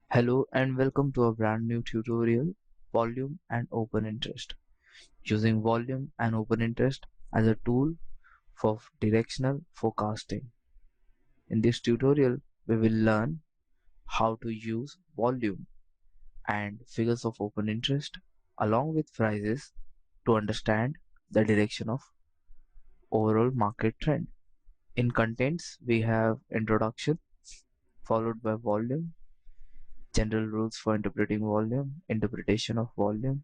Hello and welcome to a brand new tutorial, Volume and Open Interest. Using volume and open interest as a tool for directional forecasting. In this tutorial, we will learn how to use volume and figures of open interest along with prices to understand the direction of overall market trend. In contents, we have introduction followed by volume, general rules for interpreting volume, interpretation of volume,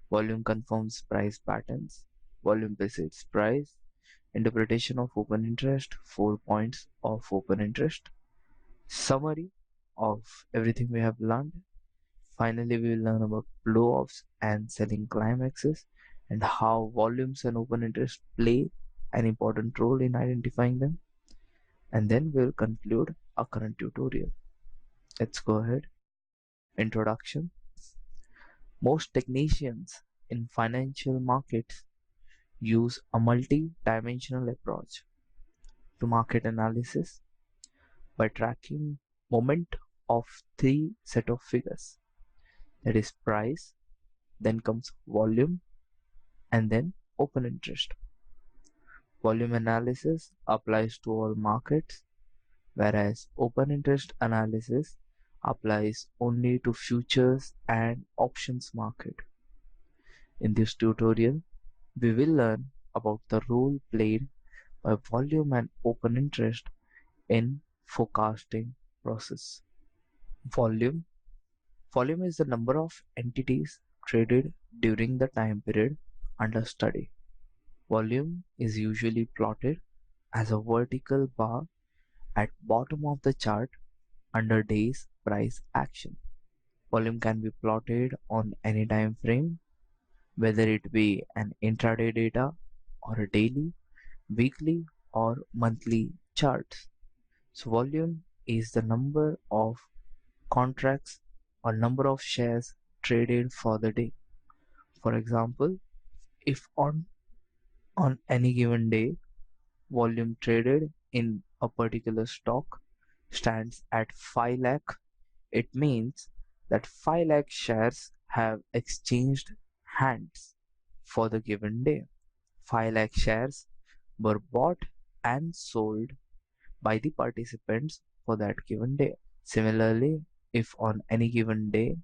volume confirms price patterns, volume precedes price, interpretation of open interest, 4 points of open interest, summary of everything we have learned. Finally, we will learn about blow-offs and selling climaxes and how volumes and open interest play an important role in identifying them. And then we'll conclude our current tutorial. Let's go ahead. Introduction. Most technicians in financial markets use a multi-dimensional approach to market analysis by tracking moment of three set of figures, that is price, then comes volume, and then open interest. Volume analysis applies to all markets, whereas open interest analysis applies only to futures and options market. In this tutorial, we will learn about the role played by volume and open interest in forecasting process. Volume. Volume is the number of entities traded during the time period under study. Volume is usually plotted as a vertical bar at bottom of the chart under day's price action. Volume can be plotted on any time frame, whether it be an intraday data or a daily, weekly or monthly charts. So volume is the number of contracts or number of shares traded for the day. For example, if on any given day volume traded in a particular stock stands at 5 lakh, it means that 5 lakh shares have exchanged hands for the given day. 5 lakh shares were bought and sold by the participants for that given day. Similarly, if on any given day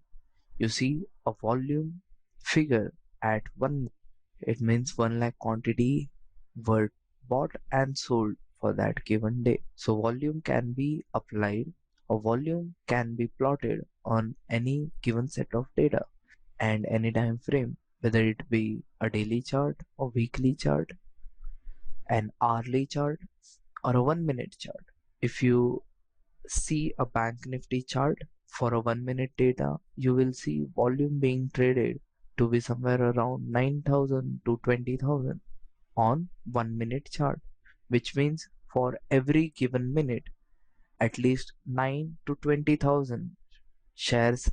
you see a volume figure at 1, it means 1 lakh quantity were bought and sold for that given day. So volume can be applied or volume can be plotted on any given set of data and any time frame, whether it be a daily chart, a weekly chart, an hourly chart, or a 1 minute chart. If you see a bank nifty chart for a 1 minute data, you will see volume being traded to be somewhere around 9,000 to 20,000 on 1 minute chart, which means for every given minute at least 9 to 20,000 shares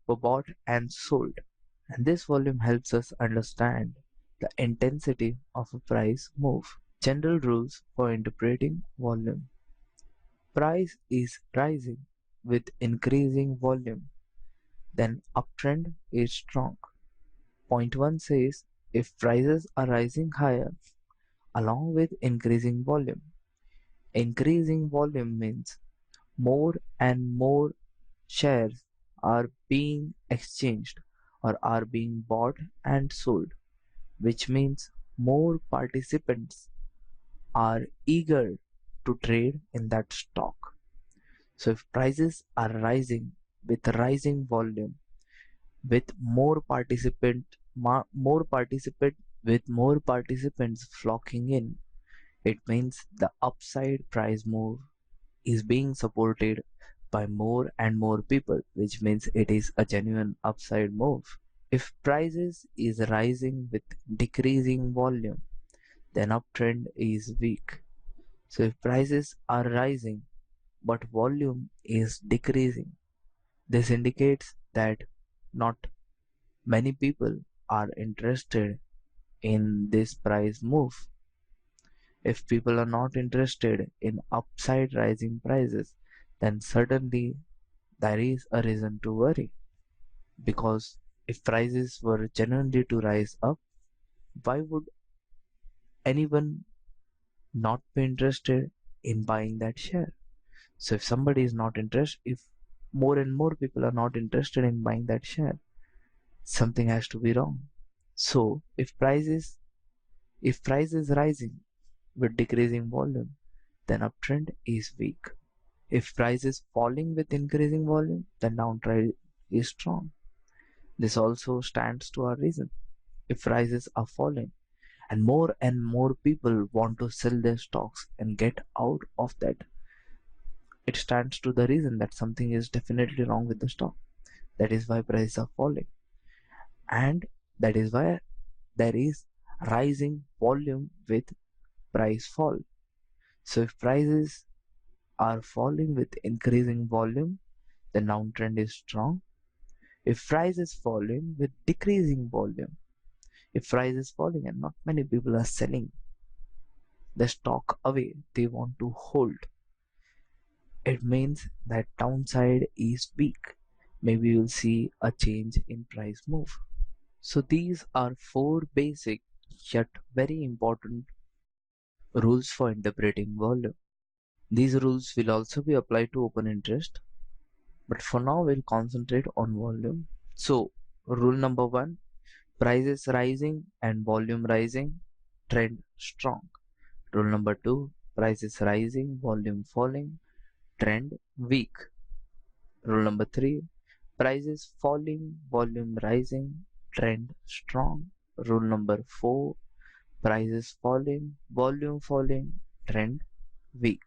were bought and sold, and this volume helps us understand the intensity of a price move. General rules for interpreting volume. Price is rising with increasing volume, then uptrend is strong. Point 1 says if prices are rising higher along with increasing volume means more and more shares are being exchanged or are being bought and sold, which means more participants are eager to trade in that stock. So if prices are rising with rising volume, with more participant, more participant, with more participants flocking in, it means the upside price move is being supported by more and more people, which means it is a genuine upside move. If prices is rising with decreasing volume, then uptrend is weak. So if prices are rising but volume is decreasing, this indicates that not many people are interested in this price move. If people are not interested in upside rising prices, then certainly there is a reason to worry, because if prices were genuinely to rise up, why would anyone not be interested in buying that share? So if somebody is not interested, if more and more people are not interested in buying that share, something has to be wrong. So if price is rising with decreasing volume, then uptrend is weak. If price is falling with increasing volume, then downtrend is strong. This also stands to our reason. If prices are falling and more people want to sell their stocks and get out of that, it stands to the reason that something is definitely wrong with the stock. That is why prices are falling. And that is why there is rising volume with price fall. So if prices are falling with increasing volume, the downtrend is strong. If price is falling with decreasing volume, if price is falling and not many people are selling the stock away, they want to hold, it means that downside is weak. Maybe you'll see a change in price move. So these are four basic yet very important rules for interpreting volume. These rules will also be applied to open interest, but for now we'll concentrate on volume. So rule number one, prices rising and volume rising, trend strong. Rule number two, prices rising, volume falling, trend weak. Rule number three, prices falling, volume rising, trend strong. Rule number four, prices falling, volume falling, trend weak.